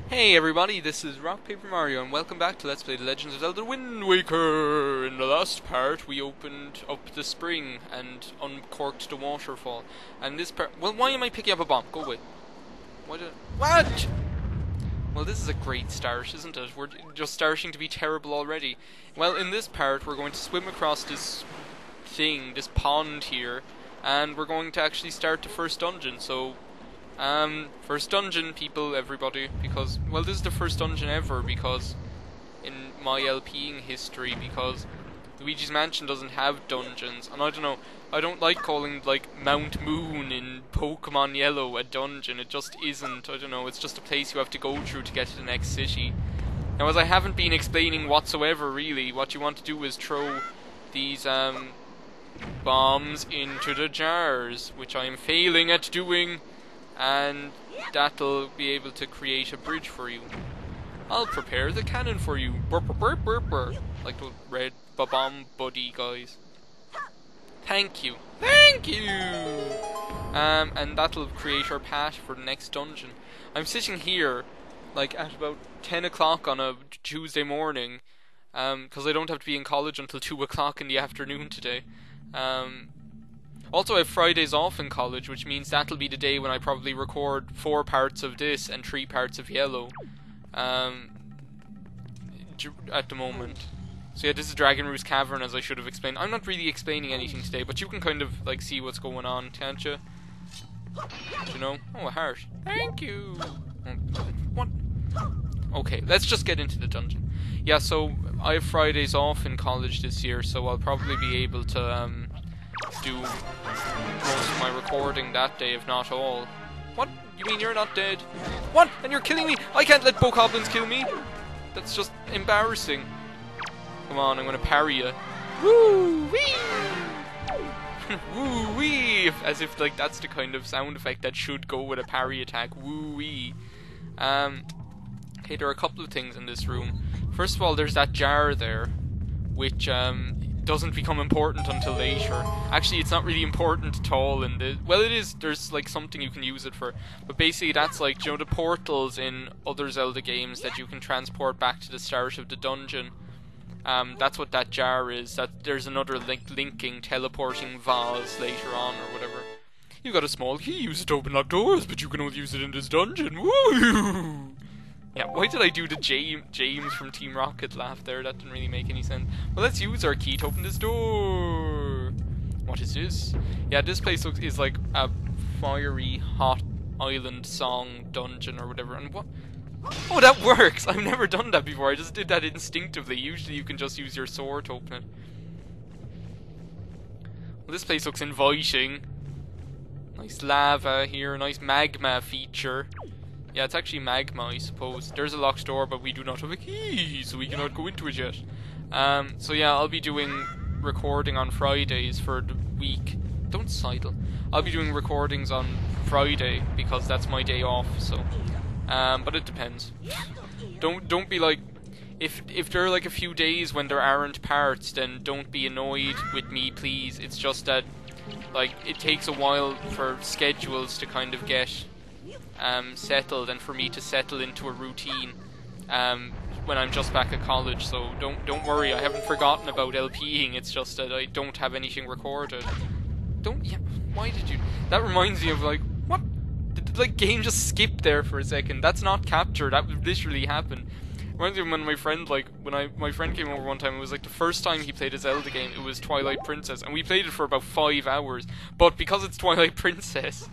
Hey everybody, this is Rock Paper Mario and welcome back to Let's Play The Legends of Zelda Wind Waker! In the last part we opened up the spring and uncorked the waterfall. And this part... Well, why am I picking up a bomb? Go away. What? Well, this is a great start, isn't it? We're just starting to be terrible already. Well, in this part we're going to swim across this thing, this pond here, and we're going to actually start the first dungeon, so... first dungeon, people, everybody, because, well, this is the first dungeon ever, because, in my LPing history, because Luigi's Mansion doesn't have dungeons, and I don't know, I don't like calling, like, Mount Moon in Pokemon Yellow a dungeon. It just isn't. I don't know, it's just a place you have to go through to get to the next city. Now, as I haven't been explaining whatsoever, really, what you want to do is throw these, bombs into the jars, which I am failing at doing, and that'll be able to create a bridge for you. I'll prepare the cannon for you. Burr, burr, burr, burr, burr. Like the red bomb buddy guys. Thank you. Thank you! And that'll create our path for the next dungeon. I'm sitting here, like, at about 10 o'clock on a Tuesday morning, because I don't have to be in college until 2 o'clock in the afternoon today. Also, I have Fridays off in college, which means that'll be the day when I probably record 4 parts of this and 3 parts of Yellow. At the moment. So yeah, this is Dragon Roost Cavern, as I should have explained. I'm not really explaining anything today, but you can kind of, like, see what's going on, can't you? You know? Oh, a heart. Thank you! What? Okay, let's just get into the dungeon. Yeah, so, I have Fridays off in college this year, so I'll probably be able to, do most of my recording that day, if not all. What? You mean you're not dead? What? And you're killing me? I can't let bokoblins kill me! That's just embarrassing. Come on, I'm gonna parry you. Woo-wee! Woo-wee! As if, like, that's the kind of sound effect that should go with a parry attack. Woo-wee! Okay, there are a couple of things in this room. First of all, there's that jar there, which, doesn't become important until later. Actually, it's not really important at all in the... Well, it is. There's, like, something you can use it for. But basically, that's like, you know, the portals in other Zelda games that you can transport back to the start of the dungeon. That's what that jar is. That there's another linking, teleporting vase later on, or whatever. You got a small key. Use it to open locked doors, but you can only use it in this dungeon. Woo! Yeah, why did I do the James from Team Rocket laugh there? That didn't really make any sense. Well, let's use our key to open this door. What is this? Yeah, this place is like a fiery, hot island song dungeon or whatever. And what? Oh, that works! I've never done that before. I just did that instinctively. Usually you can just use your sword to open it. Well, this place looks inviting. Nice lava here, nice magma feature. Yeah, it's actually magma, I suppose. There's a locked door, but we do not have a key, so we cannot go into it yet. So yeah, I'll be doing recording on Fridays for the week. Don't sidle. I'll be doing recordings on Friday, because that's my day off, so... but it depends. Don't be like... If there are like a few days when there aren't parts, then don't be annoyed with me, please. It's just that, like, it takes a while for schedules to kind of get... settled, and for me to settle into a routine when I'm just back at college. So don't worry, I haven't forgotten about LPing. It's just that I don't have anything recorded. Yeah, why did you? That reminds me of, like, what? Did the, like, game just skip there for a second? That's not capture. That literally happened. Reminds me of when my friend, like, my friend came over one time. It was like the first time he played a Zelda game. It was Twilight Princess, and we played it for about 5 hours. But because it's Twilight Princess,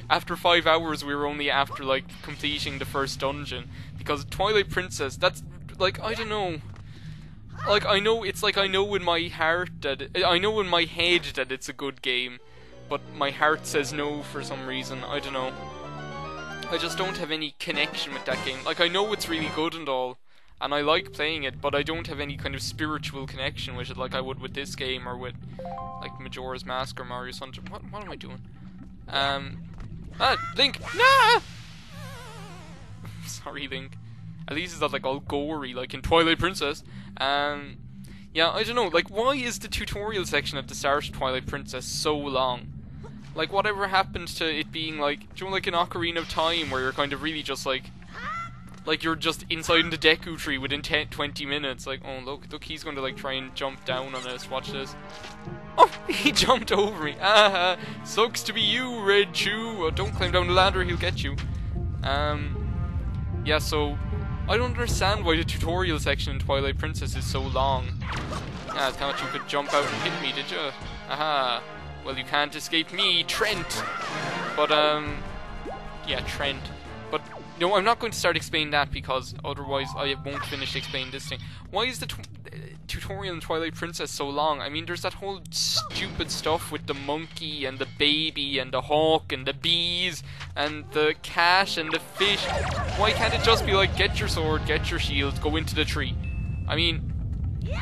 after 5 hours we were only after, like, completing the first dungeon. Because Twilight Princess, that's, like, I don't know. Like, I know, it's like I know in my heart that... I know in my head that it's a good game. But my heart says no for some reason, I don't know. I just don't have any connection with that game. Like, I know it's really good and all, and I like playing it, but I don't have any kind of spiritual connection with it like I would with this game, or with, like, Majora's Mask or Mario Sunshine. What am I doing? Link! Nah! Sorry, Link. At least it's not, like, all gory, like in Twilight Princess. Yeah, I don't know, like, why is the tutorial section at the start of Twilight Princess so long? Like, whatever happened to it being, like, do you know, like, an Ocarina of Time, where you're kind of really just, like, like you're just inside in the Deku tree within 20 minutes. Like, oh look, he's going to like try and jump down on us. Watch this. Oh, he jumped over me. Ah, sucks to be you, Red Chew. Oh, don't climb down the ladder, he'll get you. Yeah, so I don't understand why the tutorial section in Twilight Princess is so long. I thought you could jump out and hit me, did you? Aha. Well, you can't escape me, Trent. But yeah, Trent. But no, I'm not going to start explaining that because otherwise I won't finish explaining this thing. Why is the tutorial in Twilight Princess so long? I mean, there's that whole stupid stuff with the monkey and the baby and the hawk and the bees and the cat and the fish. Why can't it just be like, get your sword, get your shield, go into the tree? I mean,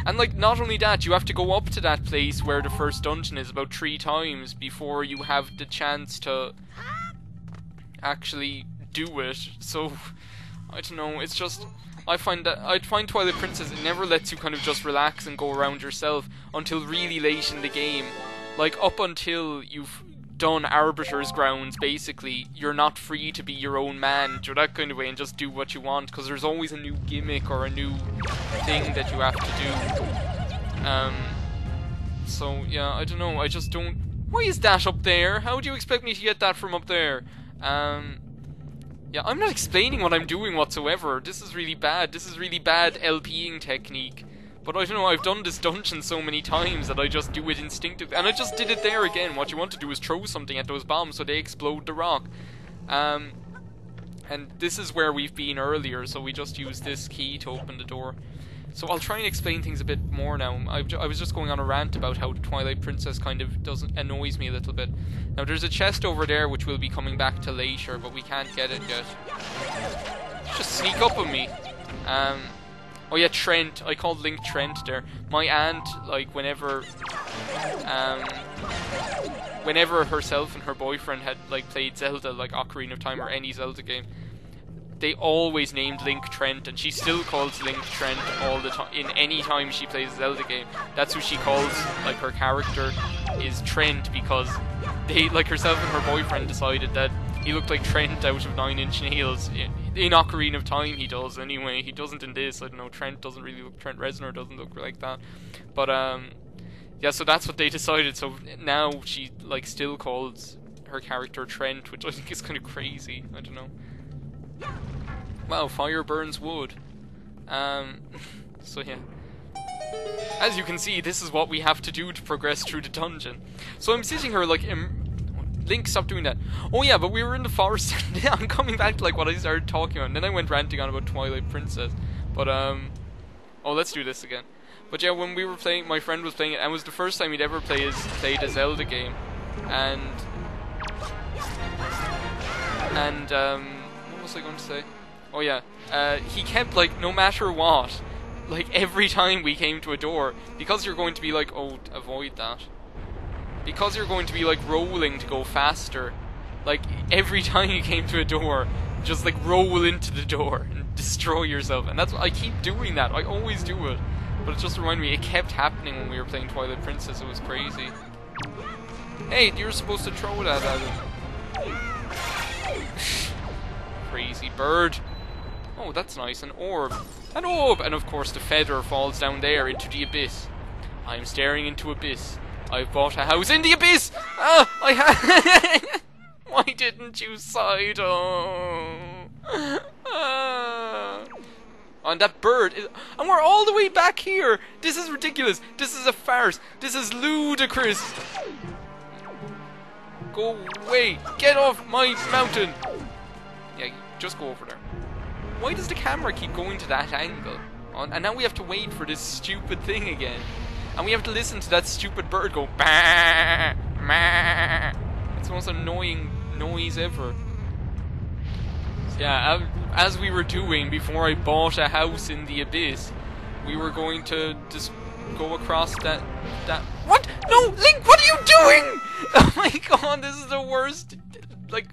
and like, not only that, you have to go up to that place where the first dungeon is about 3 times before you have the chance to actually do it. So I don't know, it's just, I'd find Twilight Princess, it never lets you kind of just relax and go around yourself until really late in the game. Like, up until you've done Arbiter's Grounds, basically, you're not free to be your own man, or that kind of way, and just do what you want, because there's always a new gimmick or a new thing that you have to do. So yeah, I don't know, I just don't. Why is that up there? How do you expect me to get that from up there? Yeah, I'm not explaining what I'm doing whatsoever. This is really bad. This is really bad LPing technique. But I don't know, I've done this dungeon so many times that I just do it instinctively. And I just did it there again. What you want to do is throw something at those bombs so they explode the rock. And this is where we've been earlier, so we just use this key to open the door. So I'll try and explain things a bit more now. I was just going on a rant about how Twilight Princess kind of annoys me a little bit. Now there's a chest over there which we'll be coming back to later, but we can't get it yet. Just sneak up on me. Oh yeah, Trent. I called Link Trent there. My aunt, like, whenever herself and her boyfriend had, like, played Zelda, like Ocarina of Time or any Zelda game, they always named Link Trent, and she still calls Link Trent all the time. In any time she plays a Zelda game, that's who she calls, like, her character is Trent, because they, like, herself and her boyfriend decided that he looked like Trent out of 9 Inch Nails. In Ocarina of Time he does, anyway. He doesn't in this, I don't know, Trent doesn't really look, Trent Reznor doesn't look like that. But, yeah, so that's what they decided, so now she, like, still calls her character Trent, which I think is kind of crazy, I don't know. Wow, fire burns wood. So yeah. As you can see, this is what we have to do to progress through the dungeon. So I'm sitting here like, Link, stop doing that. Oh yeah, but we were in the forest. I'm coming back to like what I started talking about, and then I went ranting on about Twilight Princess. But oh, let's do this again. But yeah, when we were playing, my friend was playing it, and it was the first time he'd ever played a Zelda game. And what was I going to say? Oh yeah, he kept, like, no matter what, like, every time we came to a door, because you're going to be like, oh, avoid that. Because you're going to be, like, rolling to go faster, like, every time you came to a door, just, like, roll into the door and destroy yourself. And that's what I keep doing that. I always do it. But it just reminded me, it kept happening when we were playing Twilight Princess. It was crazy. Hey, you're supposed to throw that at him. Crazy bird. Oh, that's nice. An orb. An orb! And of course the feather falls down there into the abyss. I'm staring into abyss. I've bought a house in the abyss! Ah! I ha- Why didn't you side? Oh. Ah. And that bird is... And we're all the way back here! This is ridiculous! This is a farce! This is ludicrous! Go away! Get off my mountain! Yeah, just go over there. Why does the camera keep going to that angle? And now we have to wait for this stupid thing again. And we have to listen to that stupid bird go bah, bah. It's the most annoying noise ever. So yeah, as we were doing before I bought a house in the abyss, we were going to just go across that... What? No, Link, what are you doing? Oh my god, this is the worst. Like,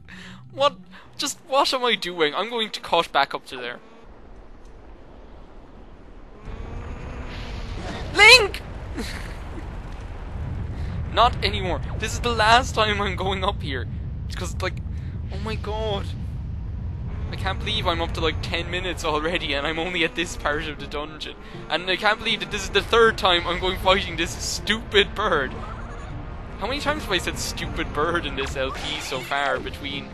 what? Just, what am I doing? I'm going to cut back up to there. Link! Not anymore. This is the last time I'm going up here. Because, like, oh my god. I can't believe I'm up to like 10 minutes already and I'm only at this part of the dungeon. And I can't believe that this is the third time I'm going fighting this stupid bird. How many times have I said stupid bird in this LP so far, between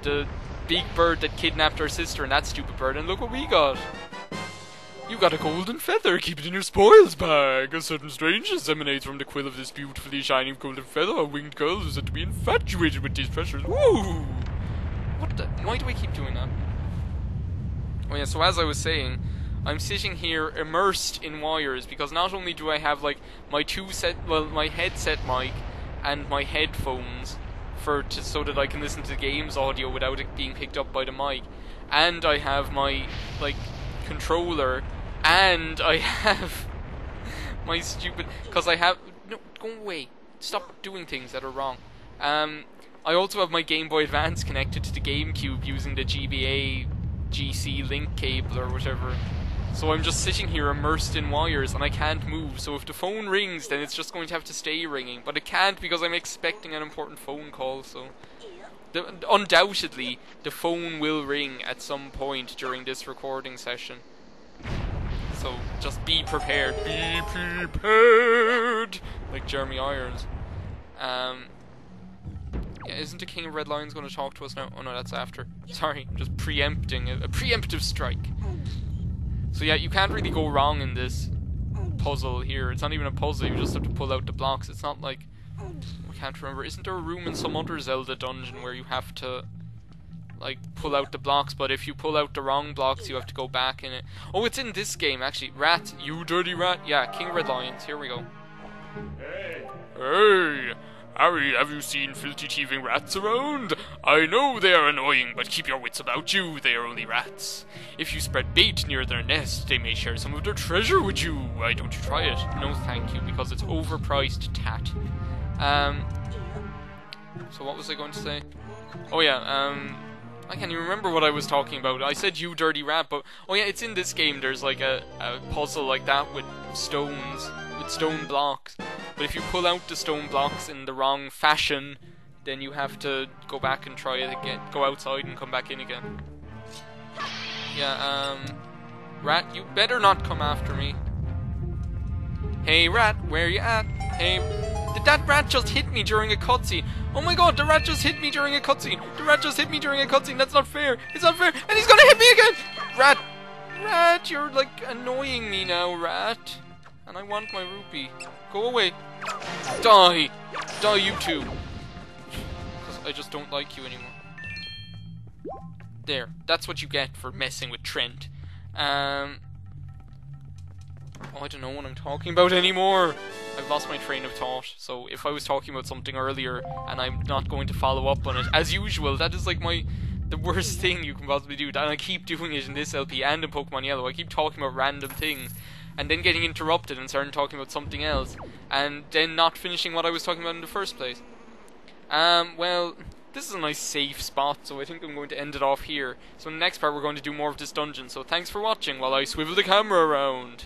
the big bird that kidnapped our sister and that stupid bird, and look what we got. You got a golden feather, keep it in your spoils bag. A certain strangeness emanates from the quill of this beautifully shining golden feather. A winged girl is said to be infatuated with these treasures. Woo! What the? Why do I keep doing that? Oh yeah, so as I was saying, I'm sitting here immersed in wires, because not only do I have like my my headset mic and my headphones so that I can listen to the game's audio without it being picked up by the mic, and I have my like controller, and I have my stupid, because I have, no, go away, stop doing things that are wrong. I also have my Game Boy Advance connected to the GameCube using the GBA GC link cable or whatever. So I'm just sitting here immersed in wires and I can't move. So if the phone rings, then it's just going to have to stay ringing. But it can't, because I'm expecting an important phone call. So undoubtedly, the phone will ring at some point during this recording session. So just be prepared. Be prepared! Like Jeremy Irons. Yeah, isn't the King of Red Lions going to talk to us now? Oh no, that's after. Sorry, I'm just preempting a preemptive strike. So yeah, you can't really go wrong in this puzzle here. It's not even a puzzle, you just have to pull out the blocks. It's not like, I can't remember, isn't there a room in some other Zelda dungeon where you have to like pull out the blocks, but if you pull out the wrong blocks you have to go back in it? Oh, it's in this game actually. Rat, you dirty rat. Yeah, King of Red Lions, here we go. Hey! Hey! Harry, have you seen filthy thieving rats around? I know they are annoying, but keep your wits about you, they are only rats. If you spread bait near their nest, they may share some of their treasure with you. Why don't you try it? No thank you, because it's overpriced, tat. So what was I going to say? Oh yeah, I can't even remember what I was talking about. I said you dirty rat, but oh yeah, it's in this game. There's like a puzzle like that with stones, with stone blocks. But if you pull out the stone blocks in the wrong fashion, then you have to go back and try it again. Go outside and come back in again. Yeah, rat, you better not come after me. Hey rat, where you at? Hey, did that rat just hit me during a cutscene? Oh my god, the rat just hit me during a cutscene. The rat just hit me during a cutscene. That's not fair. It's not fair. And he's gonna hit me again. Rat, you're like annoying me now, rat. And I want my rupee. Go away. Die. Die, you two. Because I just don't like you anymore. There. That's what you get for messing with Trent. Oh, I don't know what I'm talking about anymore. I've lost my train of thought. So if I was talking about something earlier and I'm not going to follow up on it, as usual, that is like the worst thing you can possibly do. And I keep doing it in this LP and in Pokemon Yellow. I keep talking about random things and then getting interrupted and starting talking about something else, and then not finishing what I was talking about in the first place. Well, this is a nice safe spot, so I think I'm going to end it off here. So in the next part we're going to do more of this dungeon, so thanks for watching while I swivel the camera around.